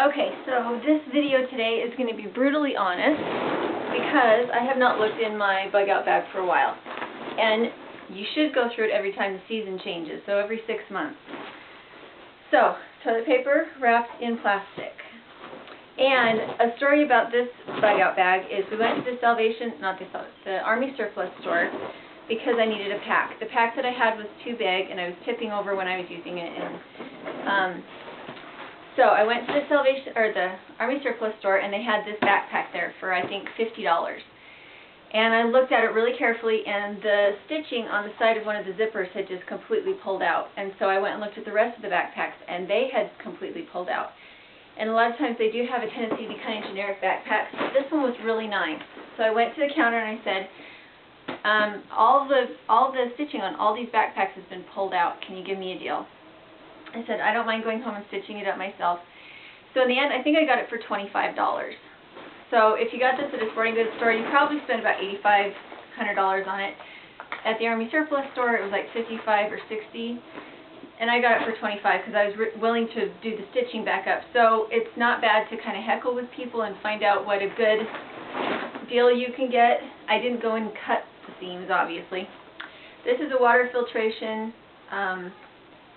Okay, so this video today is going to be brutally honest because I have not looked in my bug out bag for a while. And you should go through it every time the season changes, so every 6 months. So, toilet paper wrapped in plastic. And a story about this bug out bag is we went to the Army surplus store because I needed a pack. The pack that I had was too big and I was tipping over when I was using it. And so I went to the Army surplus store and they had this backpack there for I think $50. And I looked at it really carefully and the stitching on the side of one of the zippers had just completely pulled out. And so I went and looked at the rest of the backpacks and they had completely pulled out. And a lot of times they do have a tendency to be kind of generic backpacks, but this one was really nice. So I went to the counter and I said, all the stitching on all these backpacks has been pulled out. Can you give me a deal? I said, I don't mind going home and stitching it up myself. So in the end, I think I got it for $25. So if you got this at a sporting goods store, you probably spent about $8,500 on it. At the Army surplus store, it was like $55 or $60. And I got it for $25 because I was willing to do the stitching back up. So it's not bad to kind of heckle with people and find out what a good deal you can get. I didn't go and cut the seams, obviously. This is a water filtration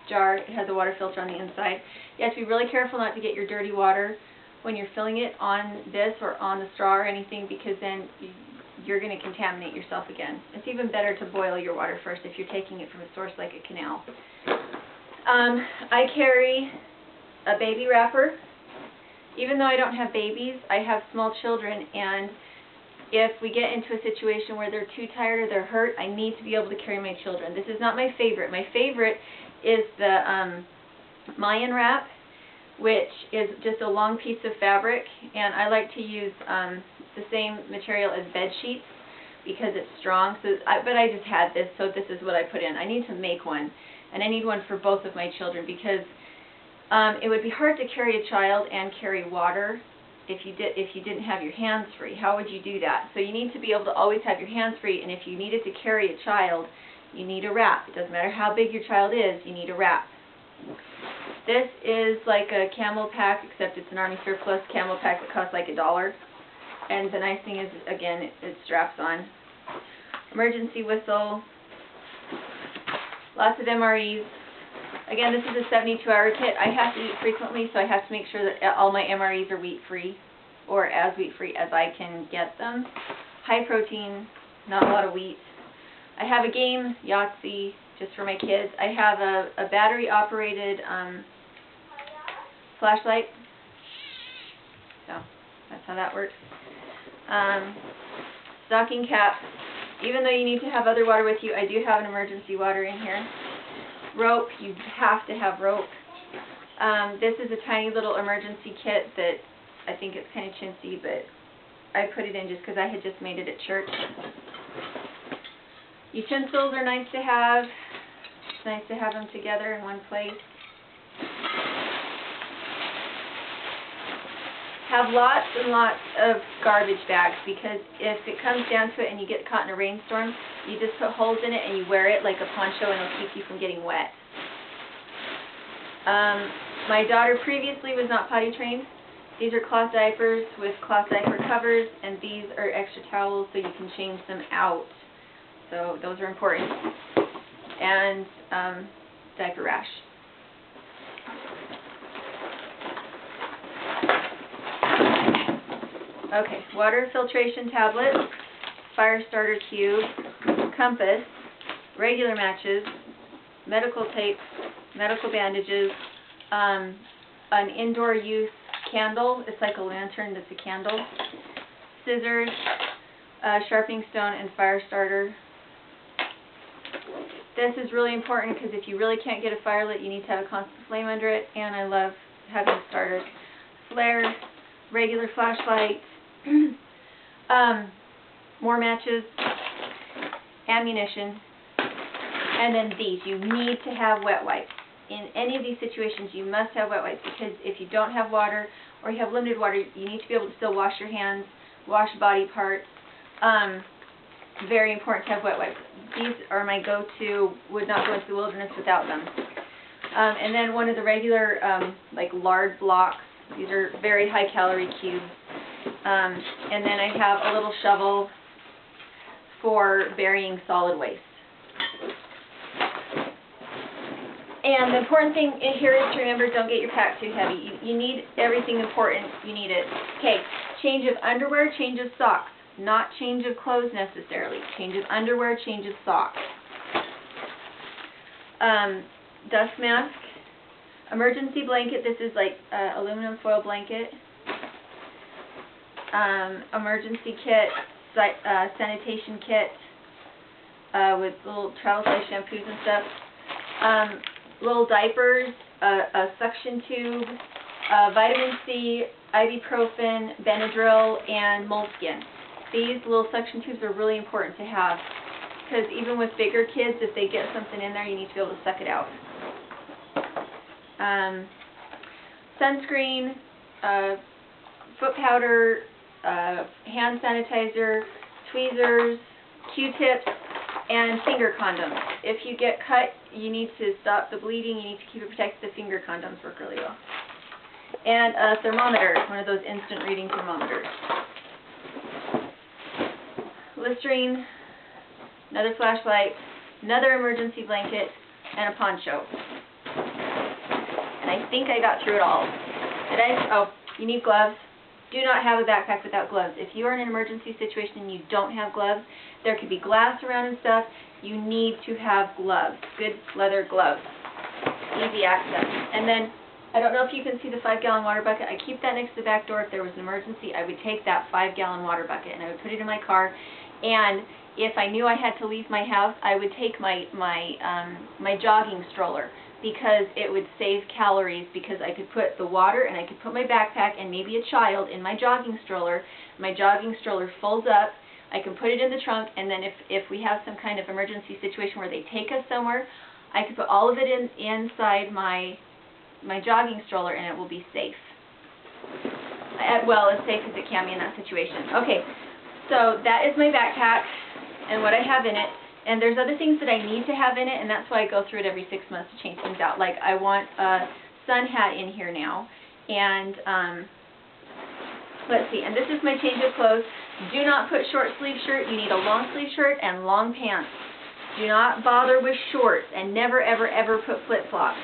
jar. It has a water filter on the inside. You have to be really careful not to get your dirty water when you're filling it on this or on the straw or anything, because then you're going to contaminate yourself again. It's even better to boil your water first if you're taking it from a source like a canal. I carry a baby wrapper. Even though I don't have babies, I have small children, and if we get into a situation where they're too tired or they're hurt, I need to be able to carry my children. This is not my favorite. My favorite is the Mayan wrap, which is just a long piece of fabric, and I like to use the same material as bed sheets because it's strong. But I just had this, so this is what I put in. I need to make one. And I need one for both of my children because it would be hard to carry a child and carry water if you didn't have your hands free. How would you do that? So you need to be able to always have your hands free, and if you needed to carry a child, you need a wrap. It doesn't matter how big your child is, you need a wrap. This is like a camel pack, except it's an Army surplus camel pack that costs like $1. And the nice thing is, again, it straps on. Emergency whistle. Lots of MREs. Again, this is a 72-hour kit. I have to eat frequently, so I have to make sure that all my MREs are wheat-free, or as wheat-free as I can get them. High protein, not a lot of wheat. I have a game, Yahtzee, just for my kids. I have a battery-operated flashlight. So, that's how that works. Stocking cap. Even though you need to have other water with you, I do have an emergency water in here. Rope, you have to have rope. This is a tiny little emergency kit that I think it's kind of chintzy, but I put it in just because I had just made it at church. Utensils are nice to have. It's nice to have them together in one place. Have lots and lots of garbage bags, because if it comes down to it and you get caught in a rainstorm, you just put holes in it and you wear it like a poncho and it'll keep you from getting wet. My daughter previously was not potty trained. These are cloth diapers with cloth diaper covers, and these are extra towels so you can change them out. So those are important. And diaper rash. Okay, water filtration tablet, fire starter cube, compass, regular matches, medical tape, medical bandages, an indoor use candle. It's like a lantern that's a candle. Scissors, sharpening stone, and fire starter. This is really important because if you really can't get a fire lit, you need to have a constant flame under it, and I love having starters. Flare, regular flashlight, more matches, ammunition, and then these. You need to have wet wipes. In any of these situations, you must have wet wipes, because if you don't have water or you have limited water, you need to be able to still wash your hands, wash body parts. Very important to have wet wipes. These are my go-to, would not go into the wilderness without them. And then one of the regular like lard blocks These are very high calorie cubes. And then I have a little shovel for burying solid waste. And the important thing in here is to remember, don't get your pack too heavy. You need everything important. You need it. Okay, change of underwear, change of socks. Not change of clothes necessarily. Change of underwear, change of socks. Dust mask. Emergency blanket. This is like aluminum foil blanket. Emergency kit. Sanitation kit. With little travel size shampoos and stuff. Little diapers, a suction tube, vitamin C, ibuprofen, Benadryl, and moleskin. These little suction tubes are really important to have because even with bigger kids, if they get something in there, you need to be able to suck it out. Sunscreen, foot powder, hand sanitizer, tweezers, Q-tips, and finger condoms. If you get cut, you need to stop the bleeding. You need to keep it protected. The finger condoms work really well. And a thermometer, one of those instant reading thermometers. Listerine, another flashlight, another emergency blanket, and a poncho. And I think I got through it all. Oh, you need gloves. Do not have a backpack without gloves. If you are in an emergency situation and you don't have gloves, there could be glass around and stuff. You need to have gloves. Good leather gloves. Easy access. And then, I don't know if you can see the 5-gallon water bucket. I keep that next to the back door. If there was an emergency, I would take that 5-gallon water bucket and I would put it in my car. And if I knew I had to leave my house, I would take my jogging stroller, because it would save calories, because I could put the water and I could put my backpack and maybe a child in my jogging stroller. My jogging stroller folds up. I can put it in the trunk, and then if we have some kind of emergency situation where they take us somewhere, I could put all of it inside my jogging stroller and it will be safe. Well, as safe as it can be in that situation. Okay, so that is my backpack and what I have in it. And there's other things that I need to have in it, and that's why I go through it every 6 months to change things out. Like, I want a sun hat in here now. And, let's see, and this is my change of clothes. Do not put short sleeve shirt. You need a long sleeve shirt and long pants. Do not bother with shorts, and never, ever, ever put flip-flops.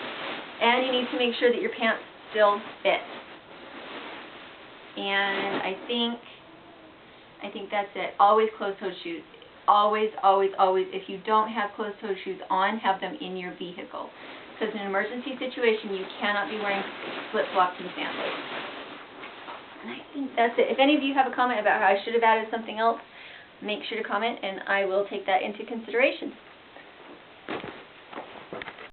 And you need to make sure that your pants still fit. And I think that's it. Always closed-toed shoes. Always, always, always, if you don't have closed-toed shoes on, have them in your vehicle. Because in an emergency situation, you cannot be wearing flip-flops and sandals. And I think that's it. If any of you have a comment about how I should have added something else, make sure to comment, and I will take that into consideration.